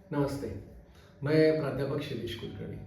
नमस्ते। मैं प्राध्यापक शिरीष कुलकर्णी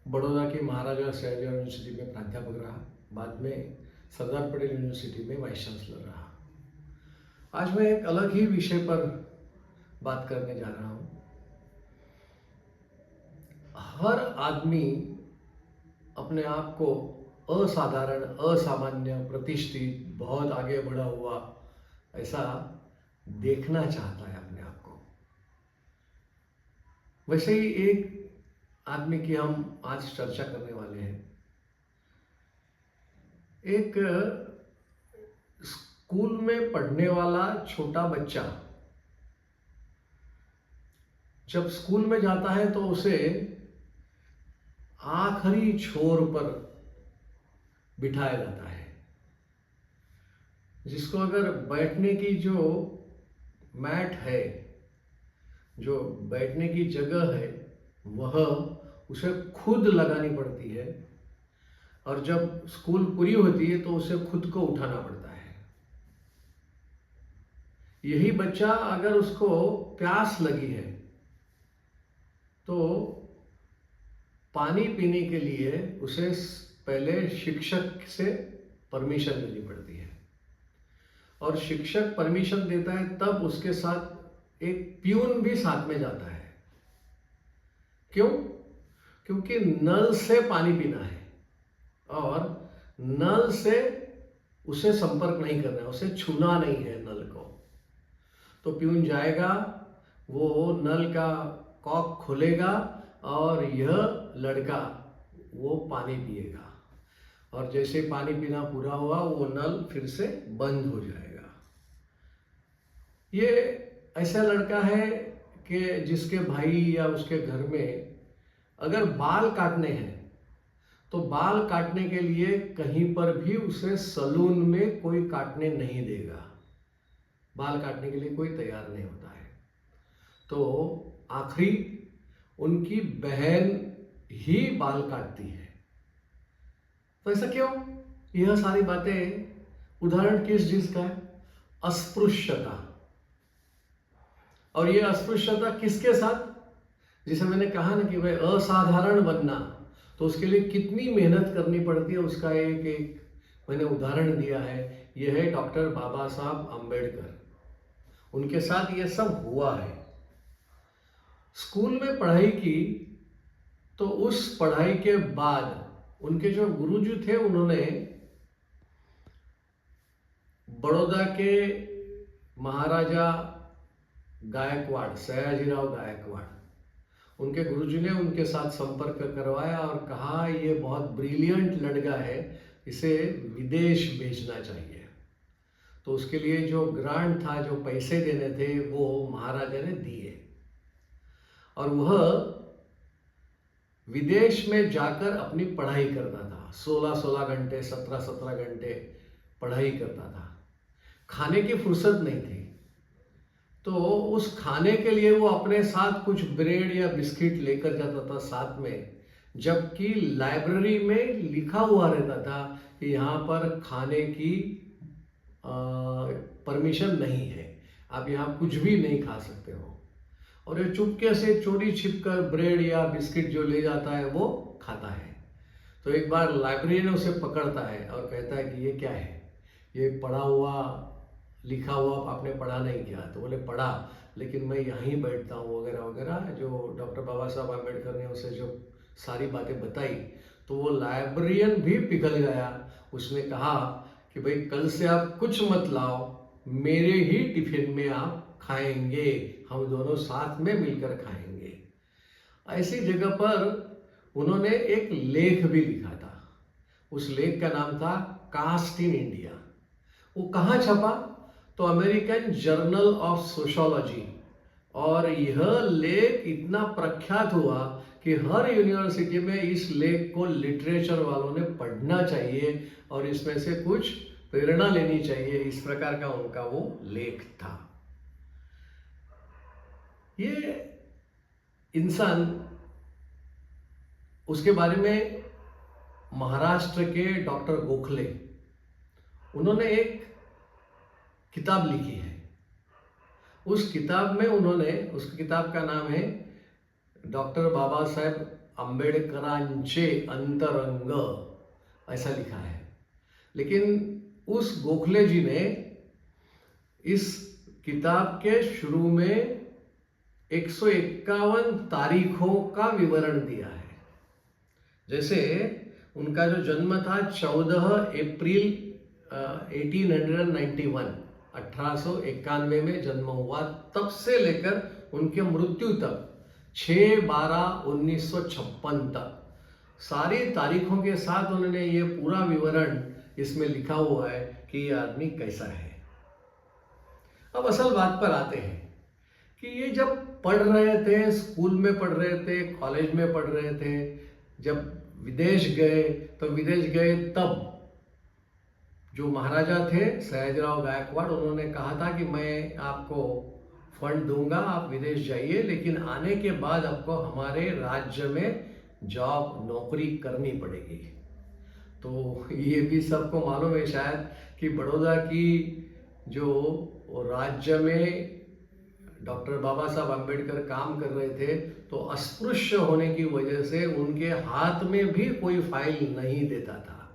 बड़ौदा की महाराजा सयाजी यूनिवर्सिटी में प्राध्यापक रहा। बाद में सरदार पटेल यूनिवर्सिटी में वाइस चांसलर रहा। आज मैं एक अलग ही विषय पर बात करने जा रहा हूँ। हर आदमी अपने आप को असाधारण, असामान्य, प्रतिष्ठित, बहुत आगे बढ़ा हुआ ऐसा देखना चाहता है अपने आप को। वैसे ही एक आदमी की हम आज चर्चा करने वाले हैं। एक स्कूल में पढ़ने वाला छोटा बच्चा जब स्कूल में जाता है तो उसे आखिरी छोर पर बिठाया जाता है, जिसको अगर बैठने की जो मैट है, जो बैठने की जगह है, वह उसे खुद लगानी पड़ती है। और जब स्कूल पूरी होती है तो उसे खुद को उठाना पड़ता है। यही बच्चा अगर उसको प्यास लगी है तो पानी पीने के लिए उसे पहले शिक्षक से परमिशन लेनी पड़ती है, और शिक्षक परमिशन देता है तब उसके साथ एक प्यून भी साथ में जाता है। क्यों? क्योंकि नल से पानी पीना है और नल से उसे संपर्क नहीं करना है, उसे छूना नहीं है नल को। तो प्यून जाएगा, वो नल का कॉक खोलेगा और यह लड़का वो पानी पिएगा, और जैसे पानी पीना पूरा हुआ वो नल फिर से बंद हो जाएगा। ये ऐसा लड़का है कि जिसके भाई या उसके घर में अगर बाल काटने हैं तो बाल काटने के लिए कहीं पर भी उसे सलून में कोई काटने नहीं देगा। बाल काटने के लिए कोई तैयार नहीं होता है। तो आखिरी उनकी बहन ही बाल काटती है। तो ऐसा क्यों? यह सारी बातें, उदाहरण किस चीज का है? अस्पृश्यता। और यह अस्पृश्यता किसके साथ? जिसे मैंने कहा ना कि भाई असाधारण बनना, तो उसके लिए कितनी मेहनत करनी पड़ती है, उसका एक एक मैंने उदाहरण दिया है। यह है डॉक्टर बाबा साहब अम्बेडकर। उनके साथ यह सब हुआ है। स्कूल में पढ़ाई की तो उस पढ़ाई के बाद उनके जो गुरुजी थे, उन्होंने बड़ौदा के महाराजा गायकवाड़, सयाजीराव गायकवाड़, उनके गुरुजी ने उनके साथ संपर्क करवाया और कहा ये बहुत ब्रिलियंट लड़का है, इसे विदेश भेजना चाहिए। तो उसके लिए जो ग्रांट था, जो पैसे देने थे, वो महाराजा ने दिए, और वह विदेश में जाकर अपनी पढ़ाई करता था। 16-16 घंटे, 17-17 घंटे पढ़ाई करता था। खाने की फुर्सत नहीं थी, तो उस खाने के लिए वो अपने साथ कुछ ब्रेड या बिस्किट लेकर जाता था साथ में, जबकि लाइब्रेरी में लिखा हुआ रहता था कि यहाँ पर खाने की परमिशन नहीं है, आप यहाँ कुछ भी नहीं खा सकते हो। और ये चुपके से चोरी छिप कर ब्रेड या बिस्किट जो ले जाता है वो खाता है। तो एक बार लाइब्रेरियन उसे पकड़ता है और कहता है कि ये क्या है, ये पढ़ा हुआ लिखा हुआ आपने पढ़ा नहीं किया? तो बोले पढ़ा, लेकिन मैं यहीं बैठता हूँ वगैरह वगैरह, जो डॉक्टर बाबा साहब आम्बेडकर ने उसे जो सारी बातें बताई। तो वो लाइब्रेरियन भी पिघल गया। उसने कहा कि भाई कल से आप कुछ मत लाओ, मेरे ही टिफिन में आप खाएंगे, हम दोनों साथ में मिलकर खाएंगे। ऐसी जगह पर उन्होंने एक लेख भी लिखा था। उस लेख का नाम था कास्ट इन इंडिया। वो कहाँ छपा? तो अमेरिकन जर्नल ऑफ सोशियोलॉजी। और यह लेख इतना प्रख्यात हुआ कि हर यूनिवर्सिटी में इस लेख को लिटरेचर वालों ने पढ़ना चाहिए और इसमें से कुछ प्रेरणा लेनी चाहिए। इस प्रकार का उनका वो लेख था। ये इंसान, उसके बारे में महाराष्ट्र के डॉक्टर गोखले, उन्होंने एक किताब लिखी है उस किताब में उन्होंने, उस किताब का नाम है डॉक्टर बाबा साहेब आंबेडकरांचे अंतरंग, ऐसा लिखा है। लेकिन उस गोखले जी ने इस किताब के शुरू में 151 तारीखों का विवरण दिया है। जैसे उनका जो जन्म था 14 अप्रैल 1891, 1891 में जन्म हुआ, तब से लेकर उनके मृत्यु तक 6/12/1956 तक सारी तारीखों के साथ उन्होंने ये पूरा विवरण इसमें लिखा हुआ है कि ये आदमी कैसा है। अब असल बात पर आते हैं कि ये जब पढ़ रहे थे, स्कूल में पढ़ रहे थे, कॉलेज में पढ़ रहे थे, जब विदेश गए तो विदेश गए तब जो महाराजा थे सयाजीराव गायकवाड़, उन्होंने कहा था कि मैं आपको फंड दूंगा, आप विदेश जाइए, लेकिन आने के बाद आपको हमारे राज्य में जॉब नौकरी करनी पड़ेगी। तो ये भी सबको मालूम है शायद कि बड़ौदा की जो राज्य में डॉक्टर बाबा साहब अम्बेडकर काम कर रहे थे, तो अस्पृश्य होने की वजह से उनके हाथ में भी कोई फाइल नहीं देता था,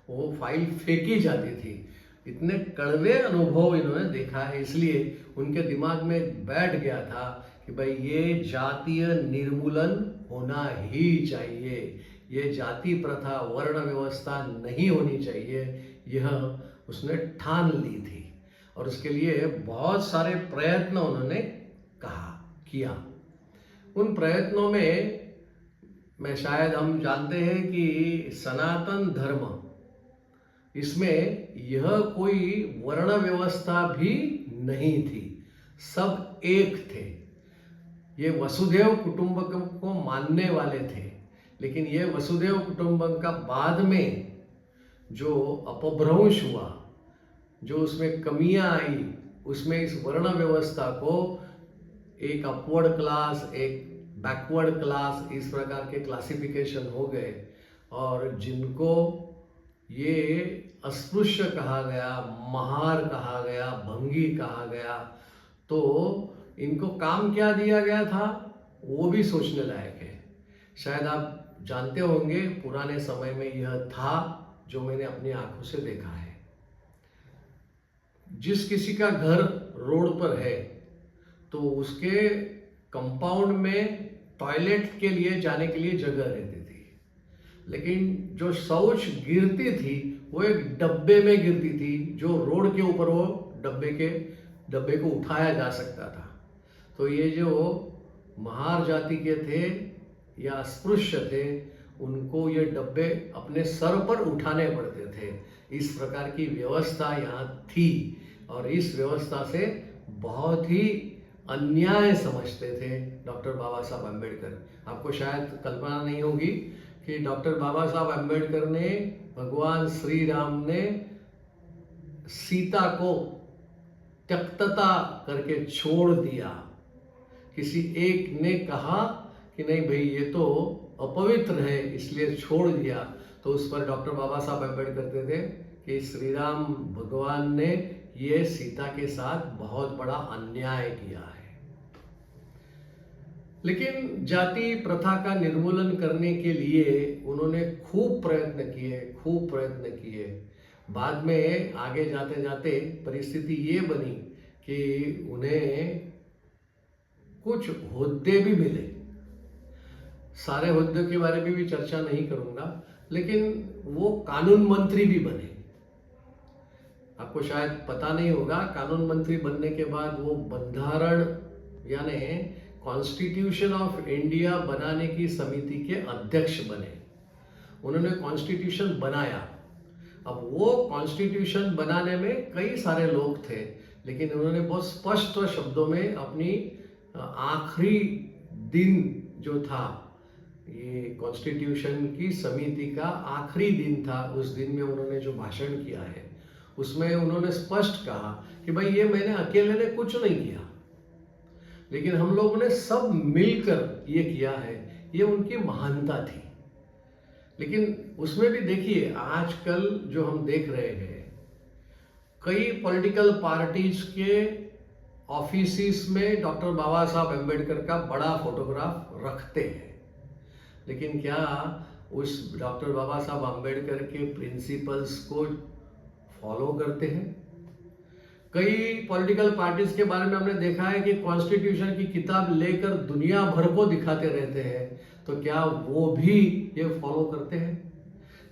वो फाइल फेंकी जाती थी। इतने कड़वे अनुभव इन्होंने देखा है, इसलिए उनके दिमाग में बैठ गया था कि भाई ये जातीय निर्मूलन होना ही चाहिए, ये जाति प्रथा वर्ण व्यवस्था नहीं होनी चाहिए, यह उसने ठान ली थी। और उसके लिए बहुत सारे प्रयत्न उन्होंने किया। उन प्रयत्नों में शायद हम जानते हैं कि सनातन धर्म, इसमें यह कोई वर्ण व्यवस्था भी नहीं थी, सब एक थे। ये वसुधैव कुटुंबकम को मानने वाले थे, लेकिन ये वसुधैव कुटुंबकम का बाद में जो अपभ्रंश हुआ, जो उसमें कमियां आई, उसमें इस वर्ण व्यवस्था को एक अपवर्ड क्लास, एक बैकवर्ड क्लास, इस प्रकार के क्लासिफिकेशन हो गए, और जिनको ये अस्पृश्य कहा गया, महार कहा गया, भंगी कहा गया, तो इनको काम क्या दिया गया था वो भी सोचने लायक है। शायद आप जानते होंगे पुराने समय में यह था, जो मैंने अपनी आंखों से देखा है। जिस किसी का घर रोड पर है तो उसके कंपाउंड में टॉयलेट के लिए जाने के लिए जगह रहती थी, लेकिन जो शौच गिरती थी वो एक डब्बे में गिरती थी, जो रोड के ऊपर वो डब्बे को उठाया जा सकता था। तो ये जो महार जाति के थे या अस्पृश्य थे, उनको ये डब्बे अपने सर पर उठाने पड़ते थे। इस प्रकार की व्यवस्था यहाँ थी, और इस व्यवस्था से बहुत ही अन्याय समझते थे डॉक्टर बाबा साहब अम्बेडकर। आपको शायद कल्पना नहीं होगी कि डॉक्टर बाबा साहब अम्बेडकर ने, भगवान श्री राम ने सीता को त्यक्तता करके छोड़ दिया। किसी एक ने कहा कि नहीं भाई ये तो अपवित्र है, इसलिए छोड़ दिया, तो उस पर डॉक्टर बाबा साहब अम्बेडकर कहते थे कि श्री राम भगवान ने ये सीता के साथ बहुत बड़ा अन्याय किया है। लेकिन जाति प्रथा का निर्मूलन करने के लिए उन्होंने खूब प्रयत्न किए। बाद में आगे जाते जाते परिस्थिति ये बनी कि उन्हें कुछ हुद्दे भी मिले। सारे हुद्दों के बारे में भी चर्चा नहीं करूंगा, लेकिन वो कानून मंत्री भी बने। आपको शायद पता नहीं होगा, कानून मंत्री बनने के बाद वो बंधारण यानी कॉन्स्टिट्यूशन ऑफ इंडिया बनाने की समिति के अध्यक्ष बने। उन्होंने कॉन्स्टिट्यूशन बनाया। अब वो कॉन्स्टिट्यूशन बनाने में कई सारे लोग थे, लेकिन उन्होंने बहुत स्पष्ट शब्दों में अपनी आखिरी दिन जो था, ये कॉन्स्टिट्यूशन की समिति का आखिरी दिन था, उस दिन में उन्होंने जो भाषण किया है उसमें उन्होंने स्पष्ट कहा कि भाई ये मैंने अकेले ने कुछ नहीं किया, लेकिन हम लोगों ने सब मिलकर ये किया है, ये उनकी महानता थी। लेकिन उसमें भी देखिए आजकल जो हम देख रहे हैं, कई पॉलिटिकल पार्टीज के ऑफिस में डॉक्टर बाबा साहब अम्बेडकर का बड़ा फोटोग्राफ रखते हैं, लेकिन क्या उस डॉक्टर बाबा साहब अम्बेडकर के प्रिंसिपल्स को फॉलो करते हैं? कई पॉलिटिकल पार्टीज के बारे में हमने देखा है कि कॉन्स्टिट्यूशन की किताब लेकर दुनिया भर को दिखाते रहते हैं, तो क्या वो भी ये फॉलो करते हैं?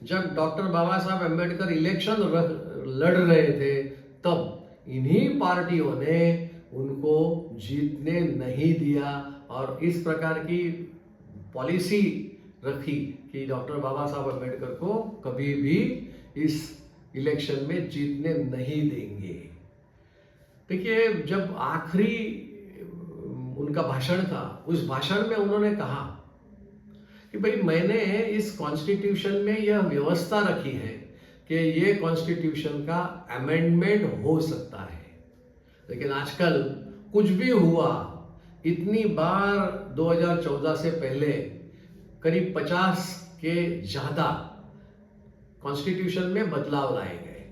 जब डॉक्टर बाबा साहब अम्बेडकर इलेक्शन लड़ रहे थे, तब इन्हीं पार्टियों ने उनको जीतने नहीं दिया और इस प्रकार की पॉलिसी रखी कि डॉक्टर बाबा साहब अम्बेडकर को कभी भी इस इलेक्शन में जीतने नहीं देंगे। देखिए, जब आखिरी उनका भाषण था, उस भाषण में उन्होंने कहा कि भाई मैंने इस कॉन्स्टिट्यूशन में यह व्यवस्था रखी है कि ये कॉन्स्टिट्यूशन का अमेंडमेंट हो सकता है, लेकिन आजकल कुछ भी हुआ, इतनी बार 2014 से पहले करीब 50 के ज़्यादा कॉन्स्टिट्यूशन में बदलाव लाए गए।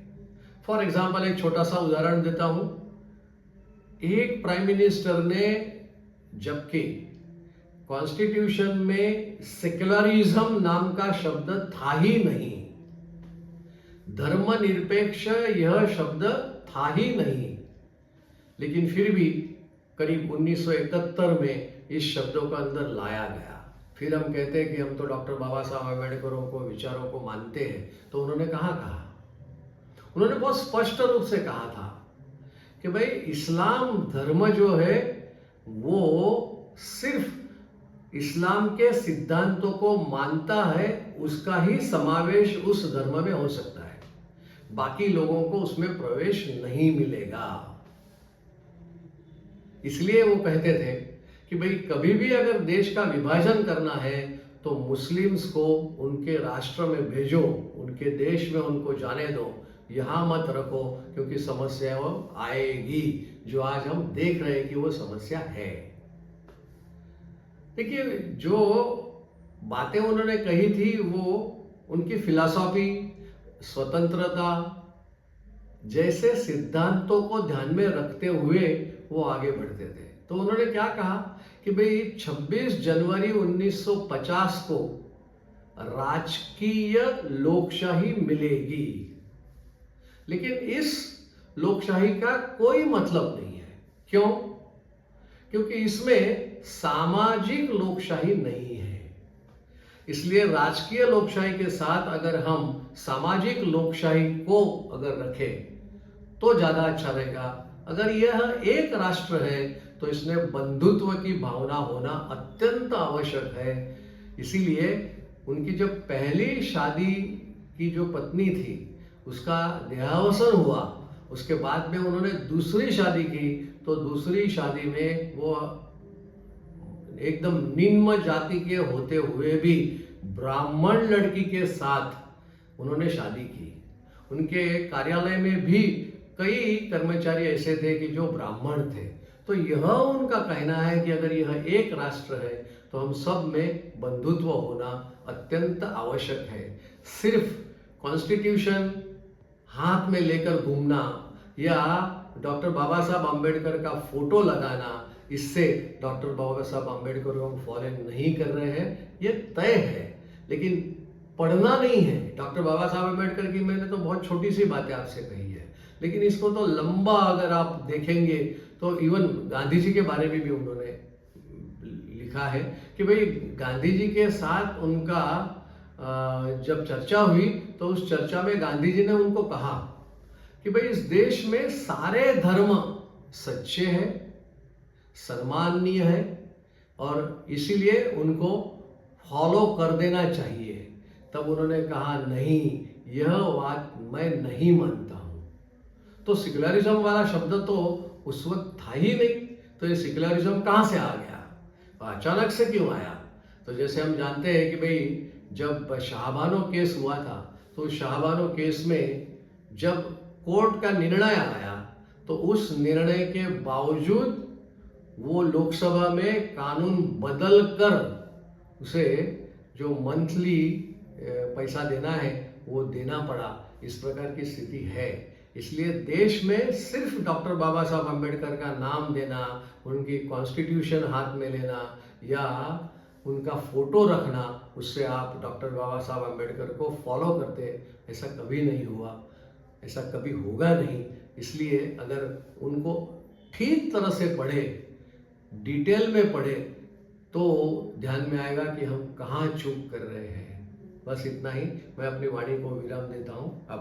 फॉर एग्जाम्पल एक छोटा सा उदाहरण देता हूं। एक प्राइम मिनिस्टर ने, जबकि कॉन्स्टिट्यूशन में सेक्युलरिज्म नाम का शब्द था ही नहीं, धर्मनिरपेक्ष यह शब्द था ही नहीं, लेकिन फिर भी करीब 1971 में इस शब्दों का अंदर लाया गया। फिर हम कहते हैं कि हम तो डॉक्टर बाबा साहब अम्बेडकरों को विचारों को मानते हैं, तो उन्होंने कहा उन्होंने बहुत स्पष्ट रूप से कहा था कि भाई इस्लाम धर्म जो है वो सिर्फ इस्लाम के सिद्धांतों को मानता है, उसका ही समावेश उस धर्म में हो सकता है, बाकी लोगों को उसमें प्रवेश नहीं मिलेगा। इसलिए वो कहते थे कि भाई कभी भी अगर देश का विभाजन करना है तो मुस्लिम्स को उनके राष्ट्र में भेजो, उनके देश में उनको जाने दो, यहाँ मत रखो, क्योंकि समस्या वो आएगी, जो आज हम देख रहे हैं कि वो समस्या है। देखिए, जो बातें उन्होंने कही थी वो उनकी फिलॉसफी, स्वतंत्रता जैसे सिद्धांतों को ध्यान में रखते हुए वो आगे बढ़ते थे। तो उन्होंने क्या कहा कि भाई 26 जनवरी 1950 को राजकीय लोकशाही मिलेगी, लेकिन इस लोकशाही का कोई मतलब नहीं है। क्यों? क्योंकि इसमें सामाजिक लोकशाही नहीं है। इसलिए राजकीय लोकशाही के साथ अगर हम सामाजिक लोकशाही को अगर रखें तो ज्यादा अच्छा रहेगा। अगर यह एक राष्ट्र है तो इसमें बंधुत्व की भावना होना अत्यंत आवश्यक है। इसीलिए उनकी जब पहली शादी की जो पत्नी थी उसका देहावसान हुआ, उसके बाद में उन्होंने दूसरी शादी की, तो दूसरी शादी में वो एकदम निम्न जाति के होते हुए भी ब्राह्मण लड़की के साथ उन्होंने शादी की। उनके कार्यालय में भी कई कर्मचारी ऐसे थे कि जो ब्राह्मण थे। तो यह उनका कहना है कि अगर यह एक राष्ट्र है तो हम सब में बंधुत्व होना अत्यंत आवश्यक है। सिर्फ कॉन्स्टिट्यूशन हाथ में लेकर घूमना या डॉक्टर बाबा साहब अम्बेडकर का फोटो लगाना, इससे डॉक्टर बाबा साहब अम्बेडकर को हम फॉलो नहीं कर रहे हैं, ये तय है। लेकिन पढ़ना नहीं है। डॉक्टर बाबा साहब अम्बेडकर की मैंने तो बहुत छोटी सी बातें आपसे कही है, लेकिन इसको तो लंबा अगर आप देखेंगे तो इवन गांधी जी के बारे में भी उन्होंने लिखा है कि भाई गांधी जी के साथ उनका जब चर्चा हुई तो उस चर्चा में गांधी जी ने उनको कहा कि भाई इस देश में सारे धर्म सच्चे हैं, सम्माननीय है और इसीलिए उनको फॉलो कर देना चाहिए। तब उन्होंने कहा नहीं, यह बात मैं नहीं मानता हूं। तो सेक्युलरिज्म वाला शब्द तो उस वक्त था ही नहीं, तो ये सेक्युलरिज्म कहां से आ गया, अचानक से क्यों आया? तो जैसे हम जानते हैं कि भाई जब शाहबानो केस हुआ था, तो शाहबानो केस में जब कोर्ट का निर्णय आया तो उस निर्णय के बावजूद वो लोकसभा में कानून बदल कर उसे जो मंथली पैसा देना है वो देना पड़ा। इस प्रकार की स्थिति है। इसलिए देश में सिर्फ डॉक्टर बाबा साहब अम्बेडकर का नाम देना, उनकी कॉन्स्टिट्यूशन हाथ में लेना या उनका फोटो रखना, उससे आप डॉक्टर बाबा साहब अम्बेडकर को फॉलो करते, ऐसा कभी नहीं हुआ, ऐसा कभी होगा नहीं। इसलिए अगर उनको ठीक तरह से पढ़े, डिटेल में पढ़े, तो ध्यान में आएगा कि हम कहाँ चूक कर रहे हैं। बस इतना ही, मैं अपनी वाणी को विराम देता हूँ।